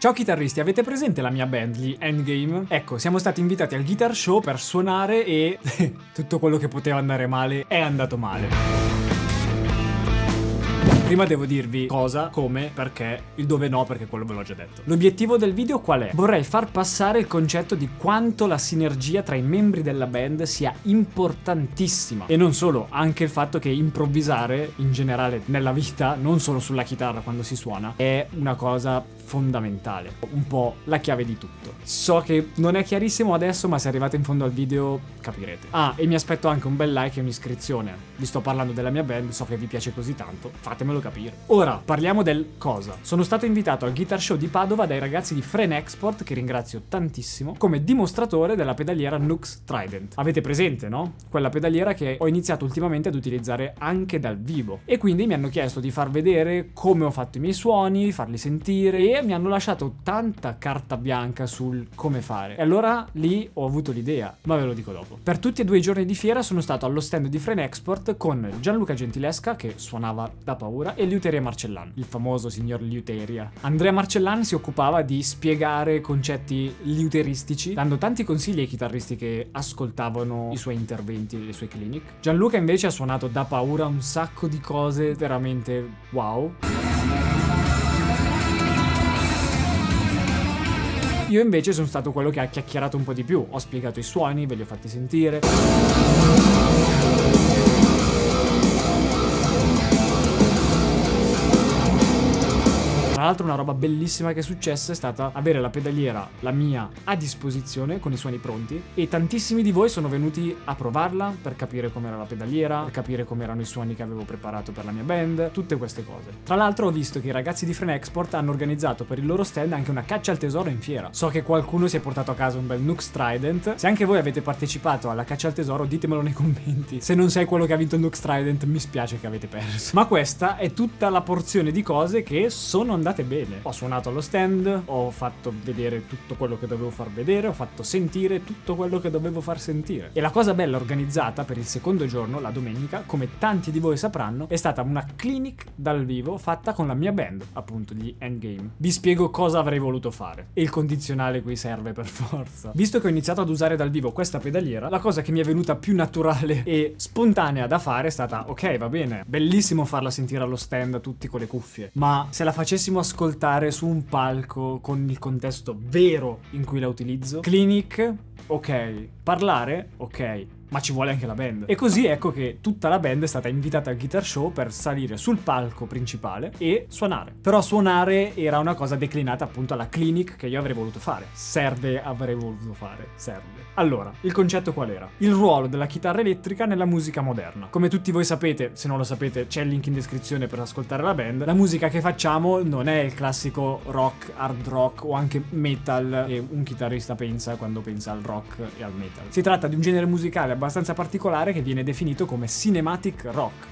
Ciao chitarristi, avete presente la mia band, gli Endgame? Ecco, siamo stati invitati al Guitar Show per suonare e tutto quello che poteva andare male è andato male. Prima devo dirvi cosa, come, perché, il dove no, perché quello ve l'ho già detto. L'obiettivo del video qual è? Vorrei far passare il concetto di quanto la sinergia tra i membri della band sia importantissima. E non solo, anche il fatto che improvvisare, in generale nella vita, non solo sulla chitarra quando si suona, è una cosa fondamentale. Un po' la chiave di tutto. So che non è chiarissimo adesso, ma se arrivate in fondo al video capirete. Ah, e mi aspetto anche un bel like e un'iscrizione. Vi sto parlando della mia band, so che vi piace così tanto, fatemelo capire. Ora, parliamo del cosa. Sono stato invitato al Guitar Show di Padova dai ragazzi di Frame Export, che ringrazio tantissimo, come dimostratore della pedaliera Nux Trident. Avete presente, no? Quella pedaliera che ho iniziato ultimamente ad utilizzare anche dal vivo. E quindi mi hanno chiesto di far vedere come ho fatto i miei suoni, farli sentire, e mi hanno lasciato tanta carta bianca sul come fare. E allora lì ho avuto l'idea, ma ve lo dico dopo. Per tutti e 2 i giorni di fiera sono stato allo stand di Frame Export con Gianluca Gentilesca, che suonava da paura, e Liuteria Marcellan, il famoso signor Liuteria. Andrea Marcellan si occupava di spiegare concetti liuteristici, dando tanti consigli ai chitarristi che ascoltavano i suoi interventi e le sue clinic. Gianluca invece ha suonato da paura un sacco di cose veramente wow. Io invece sono stato quello che ha chiacchierato un po' di più, ho spiegato i suoni, ve li ho fatti sentire. Tra l'altro una roba bellissima che è successa è stata avere la pedaliera, la mia, a disposizione con i suoni pronti, e tantissimi di voi sono venuti a provarla per capire com'era la pedaliera, per capire com'erano i suoni che avevo preparato per la mia band, tutte queste cose. Tra l'altro ho visto che i ragazzi di Frame Export hanno organizzato per il loro stand anche una caccia al tesoro in fiera. So che qualcuno si è portato a casa un bel Nux Trident. Se anche voi avete partecipato alla caccia al tesoro, ditemelo nei commenti. Se non sei quello che ha vinto il Nux Trident, mi spiace che avete perso. Ma questa è tutta la porzione di cose che sono andate bene. Ho suonato allo stand, ho fatto vedere tutto quello che dovevo far vedere, ho fatto sentire tutto quello che dovevo far sentire. E la cosa bella organizzata per il secondo giorno, la domenica, come tanti di voi sapranno, è stata una clinic dal vivo fatta con la mia band, appunto gli Endgame. Vi spiego cosa avrei voluto fare. E il condizionale qui serve per forza. Visto che ho iniziato ad usare dal vivo questa pedaliera, la cosa che mi è venuta più naturale e spontanea da fare è stata: ok, va bene, bellissimo farla sentire allo stand tutti con le cuffie, ma se la facessimo ascoltare su un palco con il contesto vero in cui la utilizzo? Clinic, ok. Parlare, ok. Ma ci vuole anche la band. E così ecco che tutta la band è stata invitata al Guitar Show per salire sul palco principale e suonare. Però suonare era una cosa declinata appunto alla clinic che io avrei voluto fare. Avrei voluto fare. Allora, il concetto qual era? Il ruolo della chitarra elettrica nella musica moderna. Come tutti voi sapete, se non lo sapete c'è il link in descrizione per ascoltare la band. La musica che facciamo non è il classico rock, hard rock o anche metal che un chitarrista pensa quando pensa al rock e al metal. Si tratta di un genere musicale abbastanza particolare che viene definito come cinematic rock.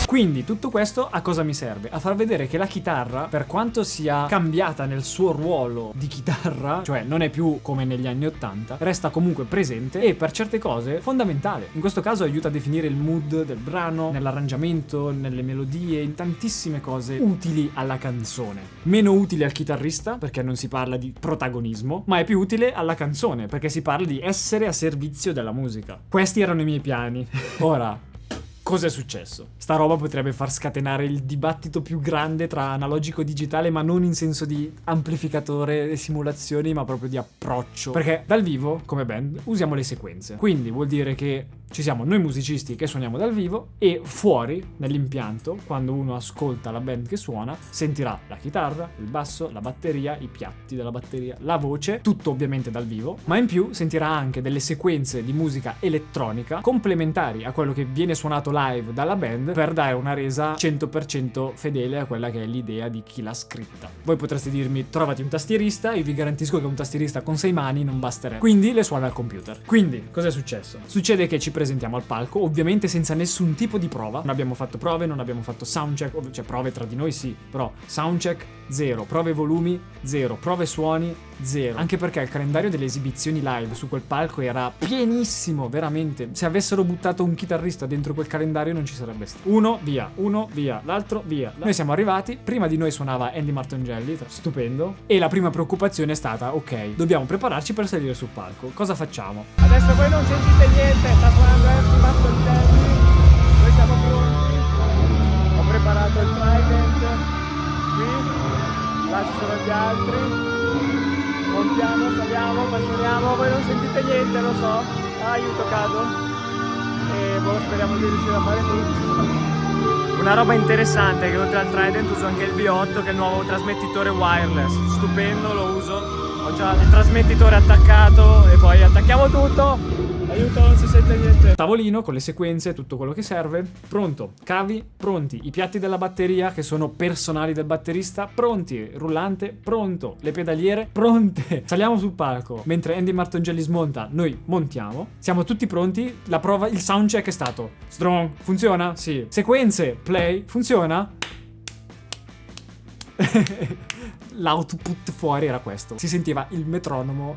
Quindi tutto questo a cosa mi serve? A far vedere che la chitarra, per quanto sia cambiata nel suo ruolo di chitarra, cioè non è più come negli anni 80, resta comunque presente e per certe cose fondamentale. In questo caso aiuta a definire il mood del brano, nell'arrangiamento, nelle melodie, in tantissime cose utili alla canzone. Meno utili al chitarrista, perché non si parla di protagonismo, ma è più utile alla canzone, perché si parla di essere a servizio della musica. Questi erano i miei piani. Ora, cosa è successo? Sta roba potrebbe far scatenare il dibattito più grande tra analogico e digitale, ma non in senso di amplificatore e simulazioni, ma proprio di approccio. Perché dal vivo, come band, usiamo le sequenze. Quindi vuol dire che ci siamo noi musicisti che suoniamo dal vivo e fuori, nell'impianto, quando uno ascolta la band che suona, sentirà la chitarra, il basso, la batteria, i piatti della batteria, la voce, tutto ovviamente dal vivo, ma in più sentirà anche delle sequenze di musica elettronica complementari a quello che viene suonato live dalla band per dare una resa 100% fedele a quella che è l'idea di chi l'ha scritta. Voi potreste dirmi: trovati un tastierista. Io vi garantisco che un tastierista con 6 mani non basterebbe, quindi le suona al computer. Quindi cosa è successo? Succede che ci presentiamo al palco, ovviamente senza nessun tipo di prova. Non abbiamo fatto prove, non abbiamo fatto soundcheck, cioè prove tra di noi sì, però soundcheck 0, prove volumi 0, prove suoni zero. Anche perché il calendario delle esibizioni live su quel palco era pienissimo, veramente. Se avessero buttato un chitarrista dentro quel calendario non ci sarebbe stato. Uno via, l'altro via. Noi siamo arrivati, prima di noi suonava Andy Martongelli, stupendo, e la prima preoccupazione è stata: ok, dobbiamo prepararci per salire sul palco. Cosa facciamo? Adesso voi non sentite niente, sta suonando Andy Martongelli. Noi siamo pronti. Ho preparato il trident qui, là ci sono gli altri. Montiamo, saliamo, poi suoniamo, voi non sentite niente, lo so. Aiuto, cado. E boh, speriamo di riuscire a fare tutto. Una roba interessante è che oltre al Trident uso anche il V8, che è il nuovo trasmettitore wireless. Stupendo, lo uso. Ho già il trasmettitore attaccato e poi attacchiamo tutto. Aiuto, non si sente niente. Tavolino con le sequenze, tutto quello che serve. Pronto, cavi pronti, i piatti della batteria che sono personali del batterista pronti, rullante pronto, le pedaliere pronte. Saliamo sul palco. Mentre Andy Martongelli smonta, noi montiamo. Siamo tutti pronti. La prova, il soundcheck è stato strong. Funziona? Sì. Sequenze, play, funziona? L'output fuori era questo. Si sentiva il metronomo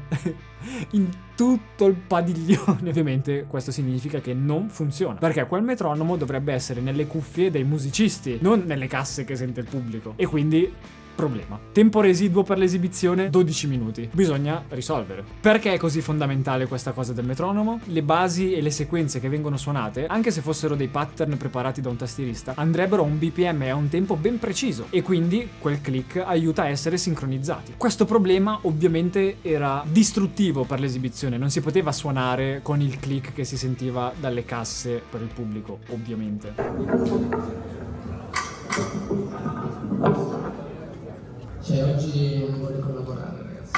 in tutto il padiglione. Ovviamente questo significa che non funziona, perché quel metronomo dovrebbe essere nelle cuffie dei musicisti, non nelle casse che sente il pubblico. E quindi problema. Tempo residuo per l'esibizione 12 minuti. Bisogna risolvere. Perché è così fondamentale questa cosa del metronomo? Le basi e le sequenze che vengono suonate, anche se fossero dei pattern preparati da un tastierista, andrebbero a un BPM e a un tempo ben preciso, e quindi quel click aiuta a essere sincronizzati. Questo problema ovviamente era distruttivo per l'esibizione, non si poteva suonare con il click che si sentiva dalle casse per il pubblico, ovviamente. Cioè oggi non vuole collaborare, ragazzi.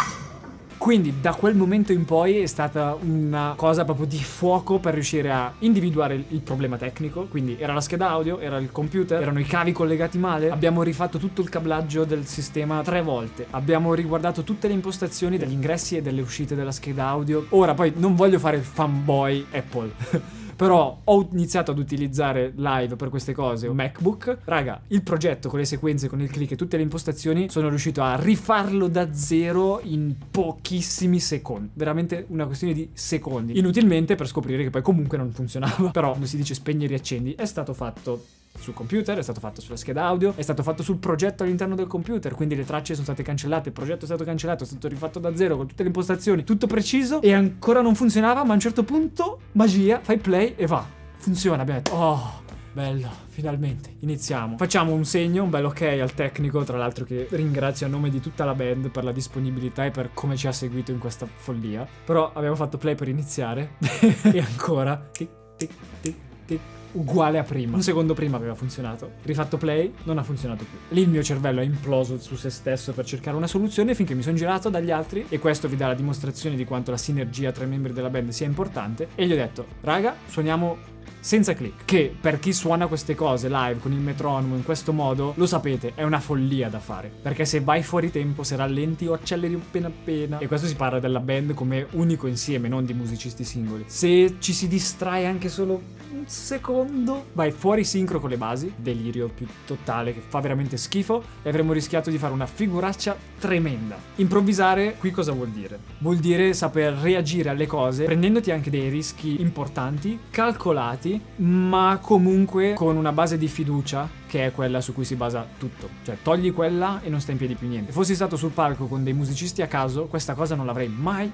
Quindi da quel momento in poi è stata una cosa proprio di fuoco per riuscire a individuare il problema tecnico. Quindi era la scheda audio, era il computer, erano i cavi collegati male. Abbiamo rifatto tutto il cablaggio del sistema 3 volte. Abbiamo riguardato tutte le impostazioni degli ingressi e delle uscite della scheda audio. Ora poi non voglio fare il fanboy Apple però ho iniziato ad utilizzare live per queste cose un MacBook. Raga, il progetto con le sequenze, con il click e tutte le impostazioni, sono riuscito a rifarlo da zero in pochissimi secondi. Veramente una questione di secondi. Inutilmente, per scoprire che poi comunque non funzionava. Però, come si dice, spegni e riaccendi. È stato fatto sul computer, è stato fatto sulla scheda audio, è stato fatto sul progetto all'interno del computer, quindi le tracce sono state cancellate, il progetto è stato cancellato, è stato rifatto da zero con tutte le impostazioni, tutto preciso, e ancora non funzionava, ma a un certo punto, magia, fai play e va. Funziona, abbiamo detto, oh, bello, finalmente, iniziamo. Facciamo un segno, un bel ok al tecnico, tra l'altro, che ringrazio a nome di tutta la band per la disponibilità e per come ci ha seguito in questa follia. Però abbiamo fatto play per iniziare e ancora tic tic tic tic, uguale a prima. Un secondo prima aveva funzionato, rifatto play, non ha funzionato più. Lì il mio cervello è imploso su se stesso per cercare una soluzione, finché mi sono girato dagli altri, e questo vi dà la dimostrazione di quanto la sinergia tra i membri della band sia importante, e gli ho detto: raga, suoniamo senza click, che per chi suona queste cose live con il metronomo in questo modo, lo sapete, è una follia da fare, perché se vai fuori tempo, se rallenti o acceleri appena appena, e questo si parla della band come unico insieme, non di musicisti singoli, se ci si distrae anche solo un secondo, vai fuori sincro con le basi, delirio più totale che fa veramente schifo, e avremmo rischiato di fare una figuraccia tremenda. Improvvisare qui cosa vuol dire? Vuol dire saper reagire alle cose prendendoti anche dei rischi importanti, calcolati, ma comunque con una base di fiducia che è quella su cui si basa tutto. Cioè, togli quella e non sta in piedi più niente. Se fossi stato sul palco con dei musicisti a caso, questa cosa non l'avrei mai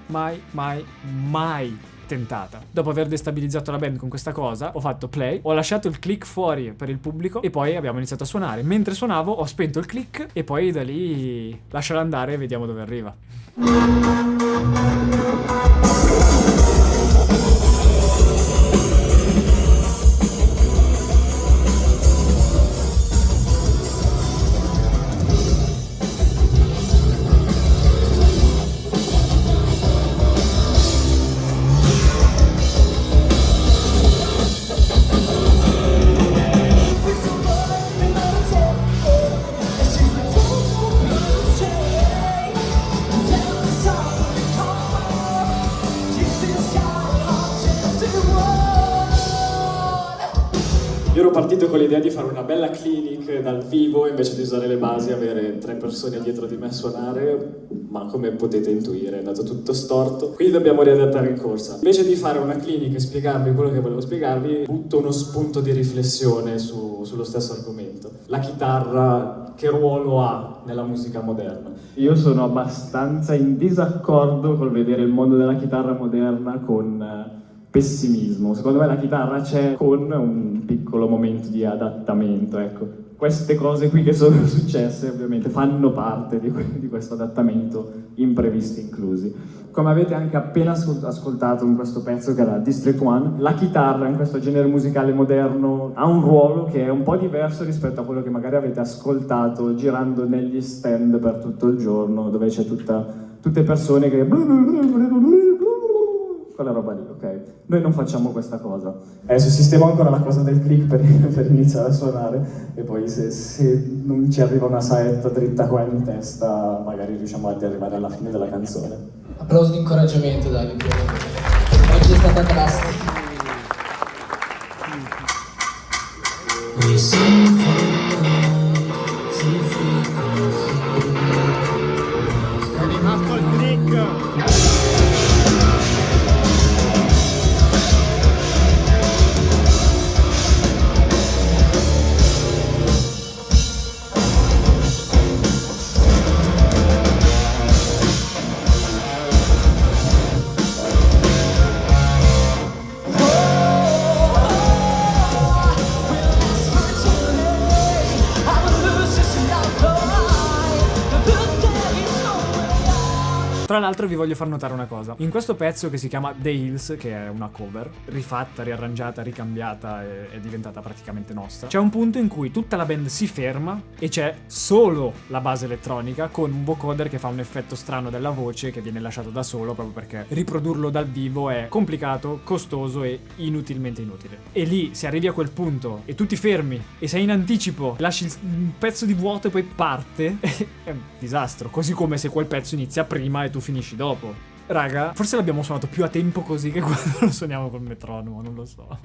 tentata. Dopo aver destabilizzato la band con questa cosa, ho fatto play, ho lasciato il click fuori per il pubblico e poi abbiamo iniziato a suonare. Mentre suonavo ho spento il click e poi da lì lasciala andare e vediamo dove arriva. ero partito con l'idea di fare una bella clinic dal vivo, invece di usare le basi, avere 3 persone dietro di me a suonare, ma come potete intuire è andato tutto storto, quindi dobbiamo riadattare in corsa. Invece di fare una clinic e spiegarvi quello che volevo spiegarvi, butto uno spunto di riflessione sullo stesso argomento. La chitarra, che ruolo ha nella musica moderna? Io sono abbastanza in disaccordo col vedere il mondo della chitarra moderna con pessimismo. Secondo me la chitarra c'è con un piccolo momento di adattamento, ecco. Queste cose qui che sono successe ovviamente fanno parte di questo adattamento, imprevisti inclusi. Come avete anche appena ascoltato in questo pezzo che era District 1, la chitarra in questo genere musicale moderno ha un ruolo che è un po' diverso rispetto a quello che magari avete ascoltato girando negli stand per tutto il giorno, dove c'è tutte persone che... quella roba lì, ok? Noi non facciamo questa cosa. Adesso sistemo ancora la cosa del click per iniziare a suonare e poi se non ci arriva una saetta dritta qua in testa magari riusciamo ad arrivare alla fine della canzone. Applauso di incoraggiamento, Davide. Oggi è stata drastica. È rimasto il click! Tra l'altro vi voglio far notare una cosa. In questo pezzo che si chiama The Hills, che è una cover, rifatta, riarrangiata, ricambiata e è diventata praticamente nostra, c'è un punto in cui tutta la band si ferma e c'è solo la base elettronica con un vocoder che fa un effetto strano della voce che viene lasciato da solo proprio perché riprodurlo dal vivo è complicato, costoso e inutilmente inutile. E lì se arrivi a quel punto e tu ti fermi e sei in anticipo, lasci un pezzo di vuoto e poi parte, è un disastro. Così come se quel pezzo inizia prima e tu finisci dopo. Raga, forse l'abbiamo suonato più a tempo così che quando lo suoniamo col metronomo, non lo so.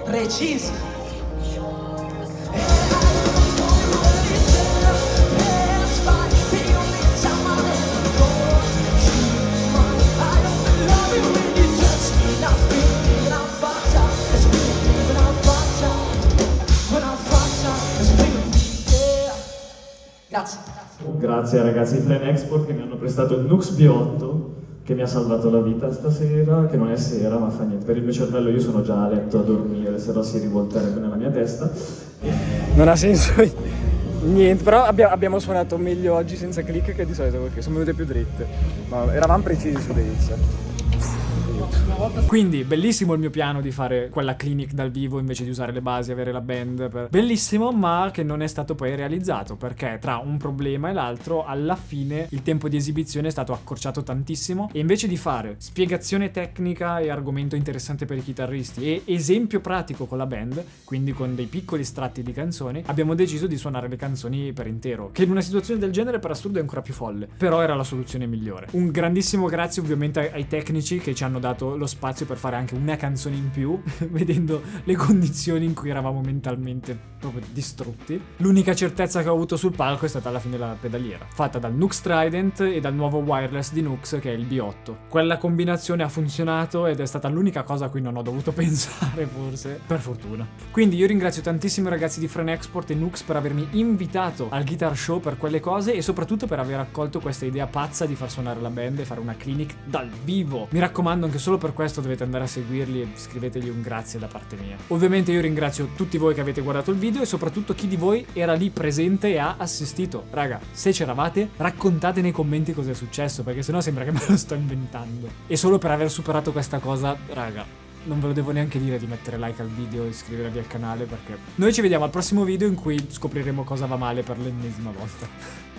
Preciso. Grazie. Grazie ai ragazzi di Plan Export che mi hanno prestato il Nux B8 che mi ha salvato la vita stasera, che non è sera ma fa niente, per il mio cervello io sono già a letto a dormire, se no si rivolterebbe nella mia testa. Non ha senso niente, però abbiamo suonato meglio oggi senza click che di solito perché sono venute più dritte, ma eravamo precisi su Days. Quindi bellissimo il mio piano di fare quella clinic dal vivo invece di usare le basi, avere la band bellissimo, ma che non è stato poi realizzato perché tra un problema e l'altro alla fine il tempo di esibizione è stato accorciato tantissimo e invece di fare spiegazione tecnica e argomento interessante per i chitarristi e esempio pratico con la band, quindi con dei piccoli estratti di canzoni, abbiamo deciso di suonare le canzoni per intero, che in una situazione del genere per assurdo è ancora più folle, però era la soluzione migliore. Un grandissimo grazie ovviamente ai tecnici che ci hanno dato lo spazio per fare anche una canzone in più vedendo le condizioni in cui eravamo mentalmente proprio distrutti. L'unica certezza che ho avuto sul palco è stata alla fine la pedaliera fatta dal Nux Trident e dal nuovo wireless di Nux che è il B8. Quella combinazione ha funzionato ed è stata l'unica cosa a cui non ho dovuto pensare, forse, per fortuna. Quindi io ringrazio tantissimo i ragazzi di Frame Export e Nux per avermi invitato al Guitar Show per quelle cose e soprattutto per aver accolto questa idea pazza di far suonare la band e fare una clinic dal vivo. Mi raccomando, anche solo per questo dovete andare a seguirli e scrivetegli un grazie da parte mia. Ovviamente io ringrazio tutti voi che avete guardato il video e soprattutto chi di voi era lì presente e ha assistito. Raga, se c'eravate, raccontate nei commenti cosa è successo, perché sennò sembra che me lo sto inventando. E solo per aver superato questa cosa, raga, non ve lo devo neanche dire di mettere like al video e iscrivervi al canale, perché noi ci vediamo al prossimo video in cui scopriremo cosa va male per l'ennesima volta.